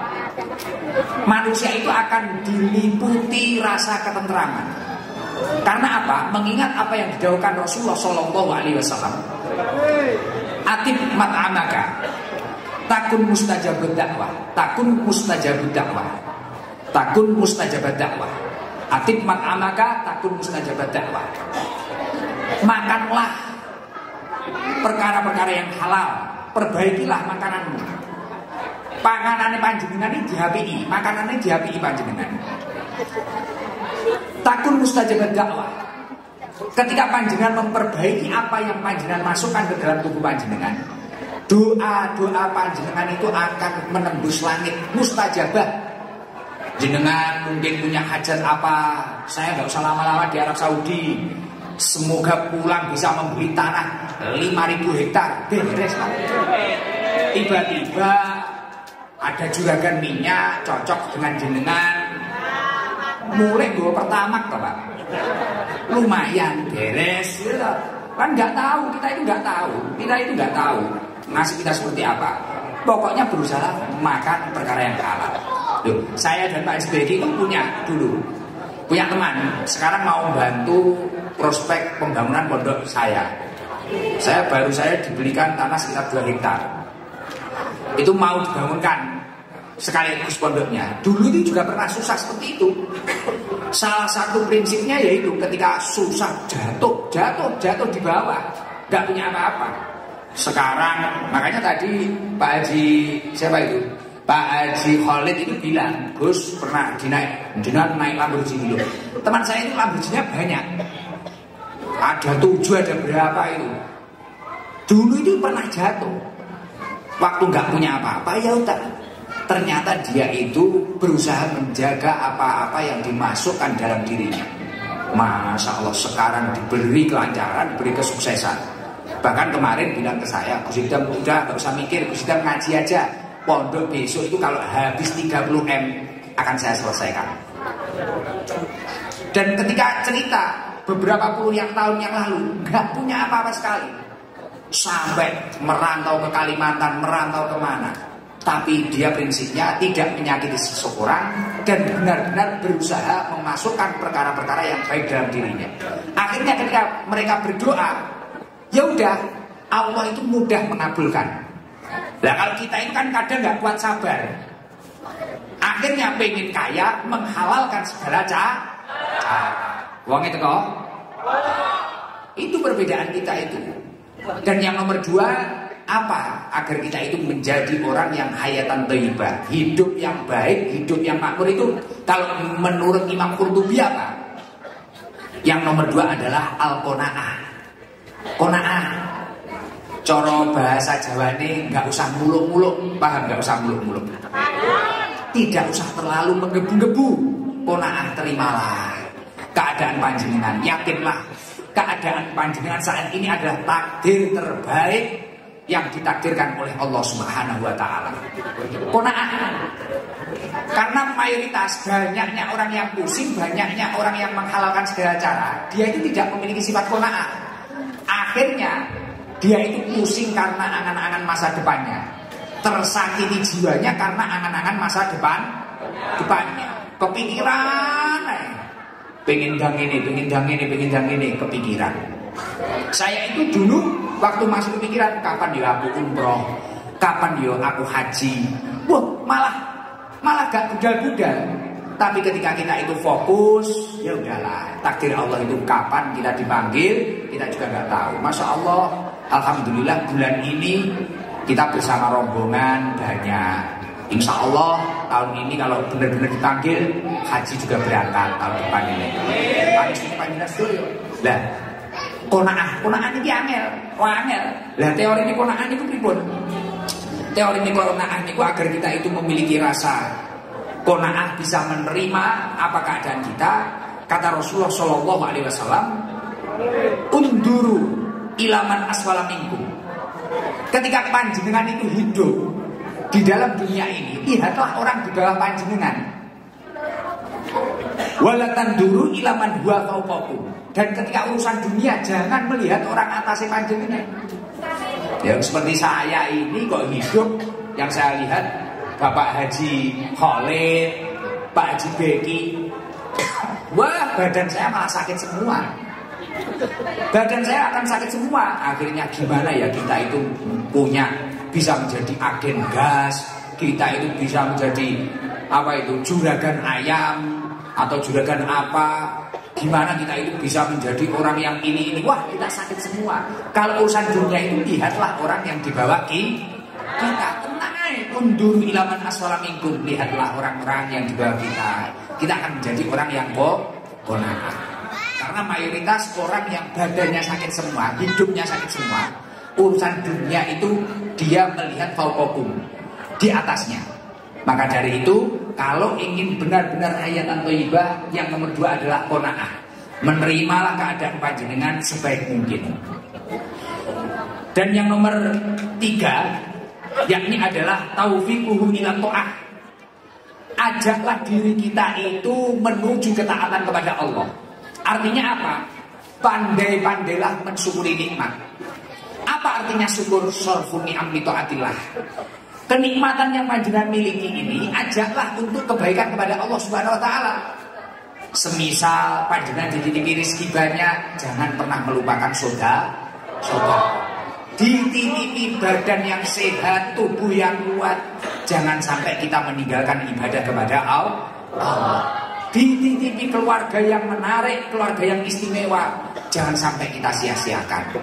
Speaker 1: manusia itu akan diliputi rasa ketentraman. Karena apa? Mengingat apa yang didhawuhkan Rasulullah Shallallahu Alaihi Wasallam, atib mat'amaka takun mustajabud dakwah, takun mustajabud dakwah, takun mustajabud dakwah. Atib mat'amaka takun mustajabud dakwah. Makanlah perkara-perkara yang halal, perbaikilah makananmu. Pakanane panjenengan ini diapiki, makanane diapiki panjenengan. Takun mustajabud dakwah. Ketika panjenengan memperbaiki apa yang panjenengan masukkan ke dalam tubuh panjenengan, doa-doa panjenengan itu akan menembus langit, mustajabah. Jenengan mungkin punya hajat apa, saya nggak usah lama-lama di Arab Saudi, semoga pulang bisa membeli tanah 5.000 hektar, beres lah. Tiba-tiba ada juragan minyak cocok dengan jenengan, mulai gue pertama Pak, lumayan beres, gitu. Kan nggak tahu, kita itu nggak tahu nasib kita seperti apa. Pokoknya berusaha makan perkara yang halal. Loh, saya dan Pak SBG itu punya teman, sekarang mau bantu prospek pembangunan pondok saya. Saya dibelikan tanah sekitar 2 hektar. Itu mau dibangunkan sekaligus pondoknya. Dulu itu juga pernah susah seperti itu. Salah satu prinsipnya yaitu ketika susah jatuh di bawah, nggak punya apa-apa. Sekarang makanya tadi Pak Haji siapa itu? Pak Haji Khalid itu bilang, Gus pernah naik Lamborghini loh. Teman saya itu Lamborghini banyak. Ada 7, ada berapa itu. Dulu itu pernah jatuh. Waktu nggak punya apa-apa ya udah. Ternyata dia itu berusaha menjaga apa-apa yang dimasukkan dalam dirinya. Masya Allah sekarang diberi kelancaran, diberi kesuksesan. Bahkan kemarin bilang ke saya, Gus Idam udah nggak usah mikir, Gus Idam ngaji aja. Pondok besok itu kalau habis 30M akan saya selesaikan. Dan ketika cerita beberapa puluh tahun yang lalu nggak punya apa-apa sekali, sampai merantau ke Kalimantan, merantau kemana, tapi dia prinsipnya tidak menyakiti seseorang dan benar-benar berusaha memasukkan perkara-perkara yang baik dalam dirinya. Akhirnya ketika mereka berdoa, ya udah Allah itu mudah mengabulkan. Nah kalau kita itu kan kadang nggak kuat sabar, akhirnya pengen kaya menghalalkan segala cara. Uang itu kok. Itu perbedaan kita itu. Dan yang nomor 2 apa? Agar kita itu menjadi orang yang hayatan thayyibah, hidup yang baik, hidup yang makmur itu. Kalau menurut Imam Qurtubi apa? Yang nomor 2 adalah al-qanaah. Qanaah. Coro bahasa Jawa ini nggak usah muluk-muluk, paham? Nggak usah muluk-muluk. Tidak usah terlalu menggebu-gebu. Qanaah, terimalah keadaan panjenengan, yakinlah keadaan panjenengan saat ini adalah takdir terbaik yang ditakdirkan oleh Allah Subhanahu wa taala. Qanaah. Karena mayoritas banyaknya orang yang pusing, banyaknya orang yang menghalalkan segala cara, dia itu tidak memiliki sifat qanaah. Akhirnya dia itu pusing karena angan-angan masa depannya, tersakiti jiwanya karena angan-angan masa depannya. Kepikiran, pengen dang ini, kepikiran. Saya itu dulu waktu masih kepikiran, kapan ya aku umroh, kapan ya aku haji. Wah, malah gak budal-budal. Tapi ketika kita itu fokus, ya udahlah, takdir Allah itu kapan kita dipanggil, kita juga nggak tahu. Masya Allah, alhamdulillah bulan ini kita bersama rombongan banyak. Insya Allah tahun ini kalau benar-benar dipanggil, haji juga berangkat tahun depan ini. Lah, qanaah ini angel. Lah teori ini qanaah itu pripun? Teori ini qanaah itu agar kita itu memiliki rasa qanaah, bisa menerima apa keadaan kita. Kata Rasulullah SAW, unduru ilaman aswala minkum. Ketika panjenengan itu hidup di dalam dunia ini, lihatlah orang di bawah panjenengan. Walatan duru ilaman huwa fauqakum. Dan ketika urusan dunia, jangan melihat orang atasnya panjenengan. Yang seperti saya ini kok hidup, yang saya lihat Bapak Haji Khalid, Pak Haji Beki, wah badan saya malah sakit semua. Badan saya akan sakit semua. Akhirnya gimana ya kita itu bisa menjadi agen gas, kita itu bisa menjadi juragan ayam atau juragan apa. Gimana kita itu bisa menjadi orang yang ini. Wah kita sakit semua. Kalau urusan dunia itu lihatlah orang yang di bawah kita. Tenang aja, undur ilaman aswala minkum. Lihatlah orang-orang yang di bawah kita. Kita akan menjadi orang yang qanaah. Karena mayoritas orang yang badannya sakit semua, hidupnya sakit semua, urusan dunia itu dia melihat fauqakum, di atasnya. Maka dari itu, kalau ingin benar-benar hayatan thayyibah, yang nomor 2 adalah qanaah. Menerimalah keadaan panjenengan sebaik mungkin. Dan yang nomor 3, yakni adalah taufiquhu ila ta'ah. Ajaklah diri kita itu menuju ketaatan kepada Allah. Artinya apa? Pandai-pandailah mensyukuri nikmat. Apa artinya syukur? Sorfun ni'am li ta'atillah. Kenikmatan yang panjenengan miliki ini ajaklah untuk kebaikan kepada Allah Subhanahu wa taala. Semisal panjenengan dititipi rezeki banyak, jangan pernah melupakan sedekah. Dititipi badan yang sehat, tubuh yang kuat, jangan sampai kita meninggalkan ibadah kepada Allah. Dititipi keluarga yang menarik, keluarga yang istimewa, jangan sampai kita sia-siakan.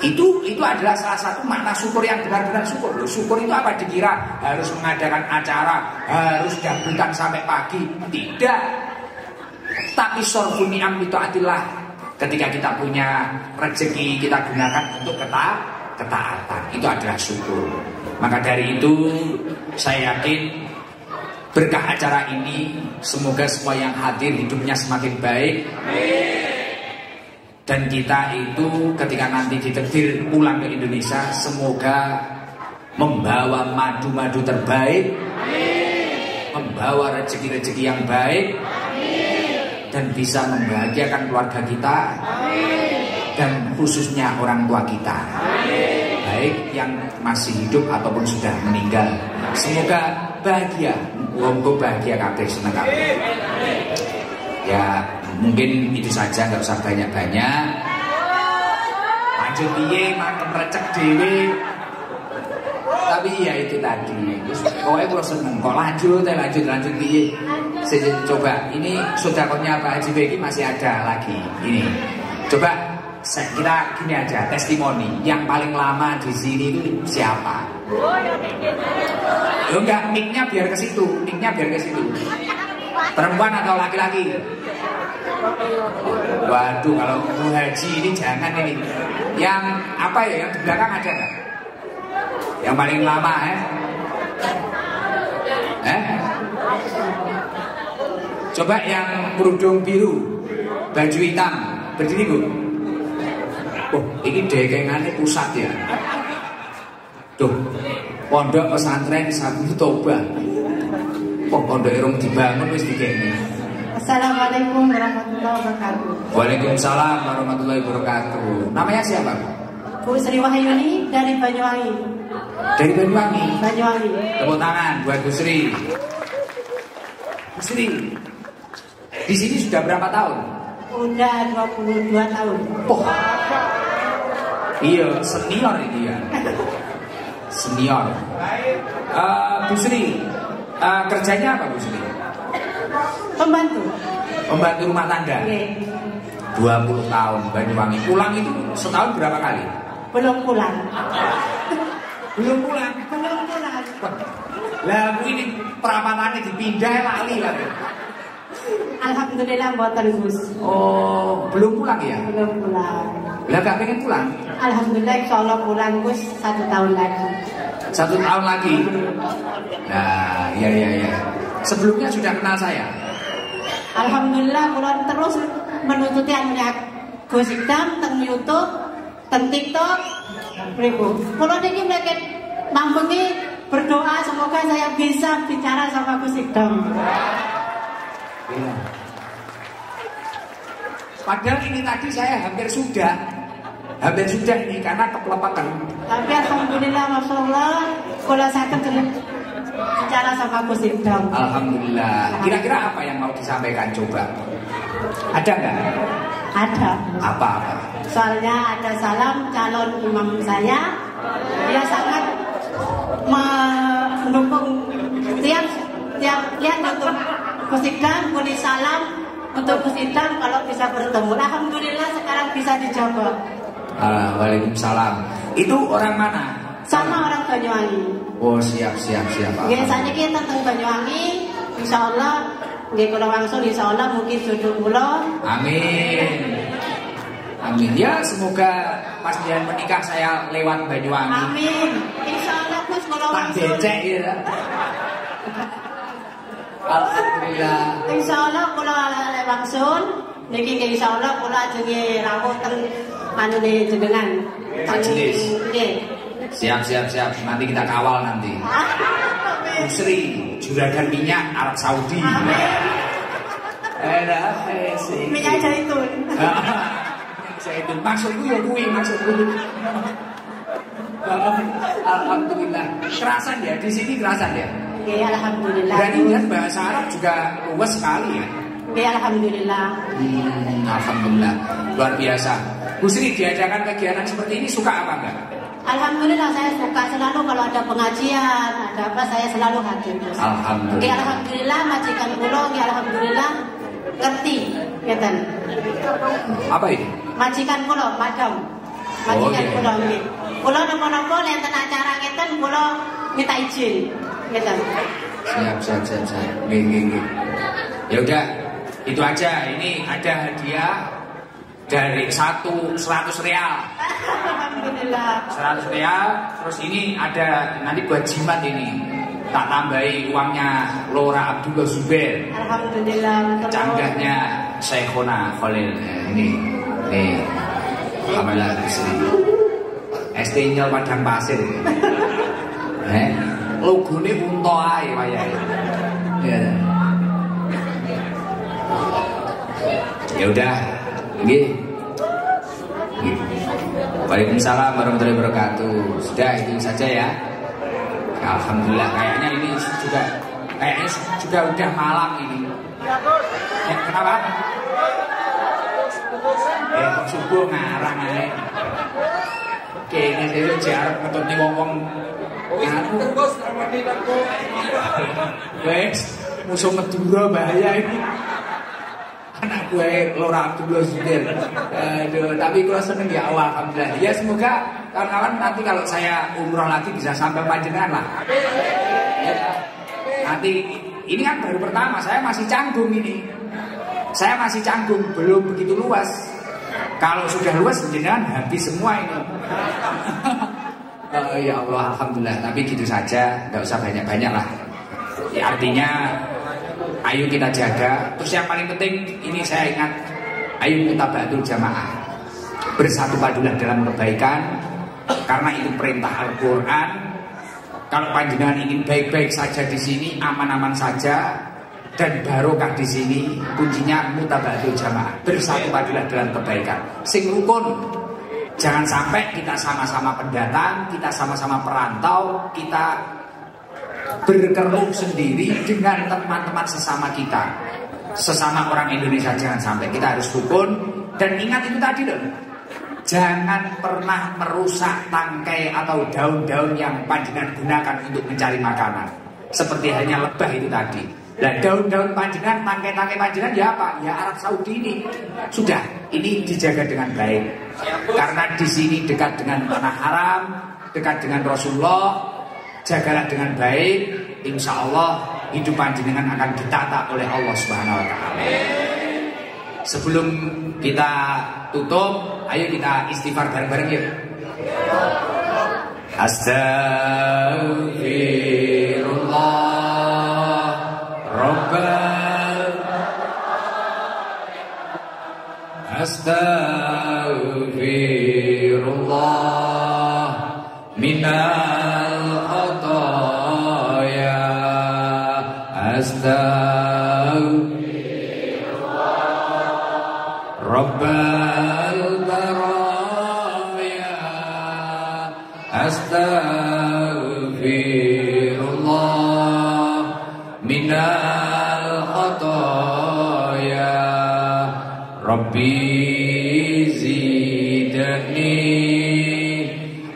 Speaker 1: Itu adalah salah satu makna syukur yang benar-benar syukur. Loh, syukur itu apa? Dikira harus mengadakan acara, harus dangdutan sampai pagi. Tidak. Tapi sorfun ni'am li ta'atillah. Ketika kita punya rezeki, kita gunakan untuk ketaatan. Itu adalah syukur. Maka dari itu saya yakin berkah acara ini, semoga semua yang hadir hidupnya semakin baik. Dan kita itu ketika nanti ditakdir pulang ke Indonesia, semoga membawa madu-madu terbaik, membawa rezeki-rezeki yang baik, dan bisa membahagiakan keluarga kita, dan khususnya orang tua kita, baik yang masih hidup ataupun sudah meninggal. Semoga bahagia, wonggo bahagia kabeh, seneng kabeh. Ya mungkin itu saja, nggak usah banyak-banyak. Lanjut piye, mantem recek dewe. Tapi ya itu tadi, pokoknya kalau seneng kok lanjut piye. Saya coba, ini sedekahnya Pak Haji Beki masih ada lagi. Ini coba kita gini aja, testimoni yang paling lama di sini itu siapa? Lo enggak, mic-nya biar ke situ, perempuan atau laki-laki? Waduh, kalau Bu Haji ini jangan ini. Yang apa ya, yang di belakang ada nggak? Yang paling lama Coba yang kerudung biru, baju hitam, berdiri Bu. Oh, ini dekengannya pusat ya. Tuh, pondok pesantren Sabu Toba. Oh, pondok irung dibangun wis dikene.
Speaker 2: Assalamualaikum warahmatullahi wabarakatuh.
Speaker 1: Waalaikumsalam warahmatullahi wabarakatuh. Namanya siapa?
Speaker 2: Bu Sri Wahyuni dari Banyuwangi.
Speaker 1: Dari Banyuwangi. Tepuk tangan buat Bu Sri. Bu Sri, di sini sudah berapa tahun?
Speaker 2: Udah 22 tahun.
Speaker 1: Oh, iya, senior ini ya. Senior. Bu Sri, kerjanya apa Bu Sri? Pembantu rumah tangga. 20 tahun Banyuwangi. Pulang itu setahun berapa kali?
Speaker 2: Belum pulang.
Speaker 1: Lah Bu, ini perawatannya dipindah lali lah.
Speaker 2: Alhamdulillah mboten Gus.
Speaker 1: Oh, belum pulang ya?
Speaker 2: Belum pulang.
Speaker 1: Lah gak pengen pulang?
Speaker 2: Alhamdulillah insyaallah pulang Gus 1 tahun lagi.
Speaker 1: 1 tahun lagi. Nah, iya. Sebelumnya sudah kenal saya?
Speaker 2: Alhamdulillah kula terus menututi anunya Gus Idam teng YouTube, teng TikTok. Ribu. Kula niki mleket mambengi berdoa semoga saya bisa bicara sama Gus Idam.
Speaker 1: Padahal ini tadi saya hampir sudah ini karena kepelepakan.
Speaker 2: Tapi alhamdulillah masyaallah kula saged bicara sama Gus Idam.
Speaker 1: Alhamdulillah. Kira-kira apa yang mau disampaikan coba? Ada nggak?
Speaker 2: Ada.
Speaker 1: Apa?
Speaker 2: Soalnya ada salam calon imam saya. Dia sangat mendukung tiap lihat untuk Gus Idam, beri salam untuk Gus Idam kalau bisa bertemu. Alhamdulillah sekarang bisa dijawab.
Speaker 1: Waalaikumsalam. Itu orang mana?
Speaker 2: Sama orang Banyuwangi.
Speaker 1: Oh, siap.
Speaker 2: Biasanya kita tentang Banyuwangi, insya Allah nggih kula wangsul insyaallah mungkin jodoh kula.
Speaker 1: Amin. Amin. Ya semoga pas dia menikah saya lewat Banyuwangi.
Speaker 2: Amin. Insyaallah Gus kula
Speaker 1: Tak
Speaker 2: wangsul.
Speaker 1: becek ya. Alhamdulillah.
Speaker 2: Insyaallah kula lewat wangsul. Niki nggih insyaallah kula ajenge rawuh teng manune jenengan.
Speaker 1: Majelis.
Speaker 2: Nggih.
Speaker 1: Siap. Nanti kita kawal nanti. Sri, juragan minyak Arab Saudi.
Speaker 2: Minyak zaitun.
Speaker 1: Zaitun. Maksudku ya maksudku. Alhamdulillah. Kerasan ya, di sini kerasan ya.
Speaker 2: Oke, alhamdulillah.
Speaker 1: Berarti lihat bahasa Arab juga luas sekali ya.
Speaker 2: Oke, alhamdulillah.
Speaker 1: Alhamdulillah. Luar biasa. Bu Sri, diadakan kegiatan seperti ini suka apa enggak?
Speaker 2: Alhamdulillah saya suka selalu kalau ada pengajian, ada apa saya selalu hadir.
Speaker 1: Alhamdulillah.
Speaker 2: Oke, alhamdulillah majikan kula nggih alhamdulillah ngerti ngeten.
Speaker 1: Apa ini?
Speaker 2: Majikan kula, madam. Majikan
Speaker 1: iya.
Speaker 2: kula nggih. Kula napa-napa enten acara ngeten kula minta izin ngeten.
Speaker 1: Siap. Nggih. Ya udah, itu aja. Ini ada hadiah dari 100 real.
Speaker 2: Alhamdulillah.
Speaker 1: 100 real. Terus ini ada nanti buat jimat ini. Tak tambahi uangnya Lora Abdullah Zubair.
Speaker 2: Alhamdulillah.
Speaker 1: Canggahnya Syekhona Khalil. Ini. Alhamdulillah Sri. ST-nya Padang Pasir. Logone unta ae wayahe. Ya udah. Nggih. Waalaikumsalam warahmatullahi wabarakatuh. Sudah itu saja ya. Alhamdulillah kayaknya ini juga udah malam ini. Ya, kenapa? Kok subuh ngarang ae. Oke, ini saya jarang ketemu wong-wong. Wes, musuh Madura bahaya ini. Anak gue Lora Abdullah Zubair. Aduh, tapi kalau seneng ya Allah, alhamdulillah. Ya semoga kawan-kawan nanti kalau saya umroh lagi bisa sampai panjenengan lah. Ya. Nanti ini kan baru pertama, saya masih canggung ini. Saya masih canggung, belum begitu luas. Kalau sudah luas jenengan habis semua ini. Ya Allah, alhamdulillah. Tapi gitu saja, nggak usah banyak-banyak lah. Ya, artinya ayo kita jaga. Terus yang paling penting ini saya ingat, ayo mutabatul jamaah, bersatu padulah dalam kebaikan, karena itu perintah Al-Quran. Kalau panjenengan ingin baik-baik saja di sini, aman-aman saja, dan barokah di sini, kuncinya mutabatul jamaah, bersatu padulah dalam kebaikan. Sing rukun, jangan sampai kita sama-sama pendatang, kita sama-sama perantau, kita berkeruk sendiri dengan teman-teman sesama kita, sesama orang Indonesia. Jangan sampai, kita harus rukun. Dan ingat itu tadi loh, jangan pernah merusak tangkai atau daun-daun yang panjenengan gunakan untuk mencari makanan, seperti hanya lebah itu tadi. Dan daun-daun panjenengan, tangkai-tangkai panjenengan ya apa? Ya Arab Saudi ini. Sudah, ini dijaga dengan baik, karena di sini dekat dengan tanah haram, dekat dengan Rasulullah. Jagalah dengan baik, insya Allah hidup panjenengan akan ditata oleh Allah Subhanahu Wa Taala. Sebelum kita tutup, ayo kita istighfar bareng-bareng yuk. Astaghfirullah Rabbal Astaghfirullah minal khataya. Astaghfirullah Rabbal baraya. Astaghfirullah minal khataya. Rabbi zidni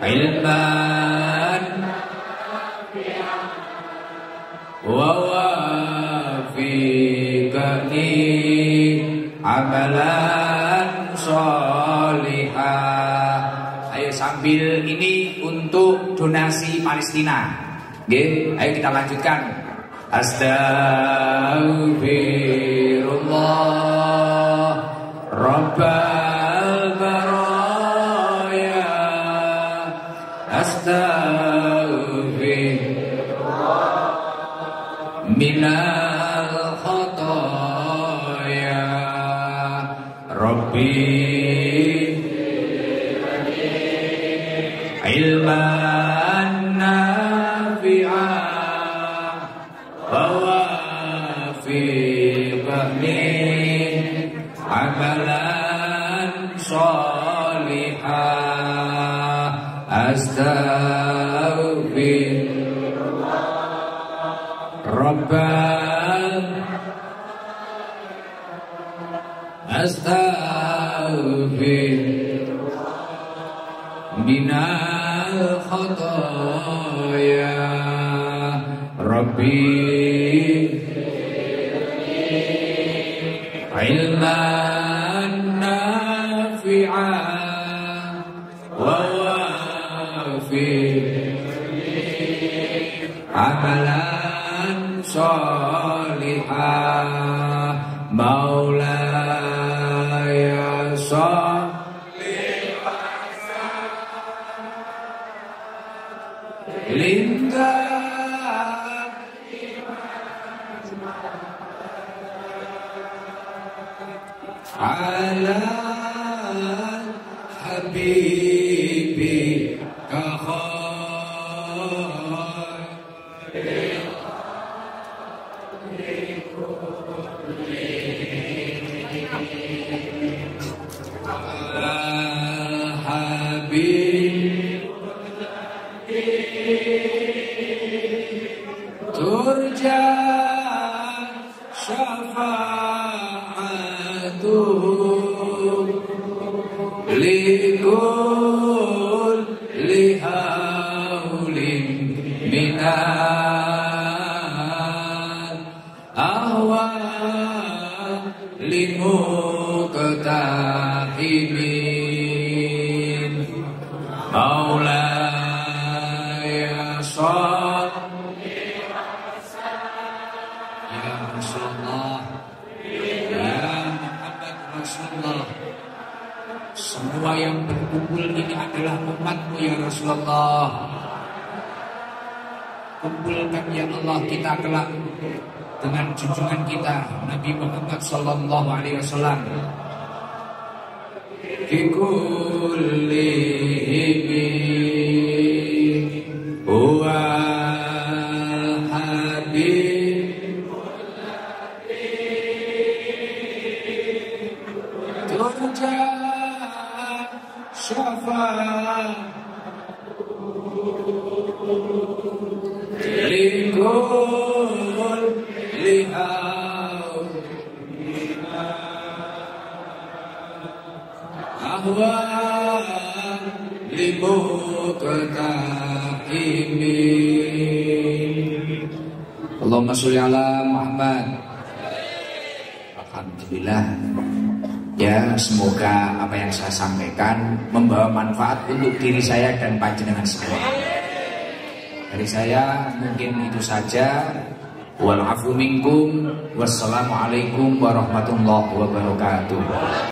Speaker 1: ilman wa wafiqni amalan sholihah. Ayo sambil ini untuk donasi Palestina. Oke, ayo kita lanjutkan. Astaghfirullah Rabbal baraya. Astaghfirullah minal khataya. Rabbi ilman nafi'an wa wafiqni amalan sholihah. Astaghfirullah Rabbal astaghfirullah minal khataya. Rabbi ilman nafi'an wa wafiqni amalan sholihah. Maulaya sholli lintah ala habibi turja syafa'atuh likul lihaulin minal ahwa limuqtahimin. Maulaya sholli ya Rasulullah ya Muhammad Rasulullah. Semua yang berkumpul ini adalah umatmu ya Rasulullah. Kumpulkan ya Allah kita kelak dengan junjungan kita Nabi Muhammad sallallahu alaihi wasallam. Fi kulli huwa habib turja likul lihaul ahwa limuqtahimin. Allahumma sholli ala Muhammad. Alhamdulillah. Ya, semoga apa yang saya sampaikan membawa manfaat untuk diri saya dan panjenengan semua. Dari saya mungkin itu saja. Wal afu minkum. Wassalamualaikum warahmatullahi wabarakatuh.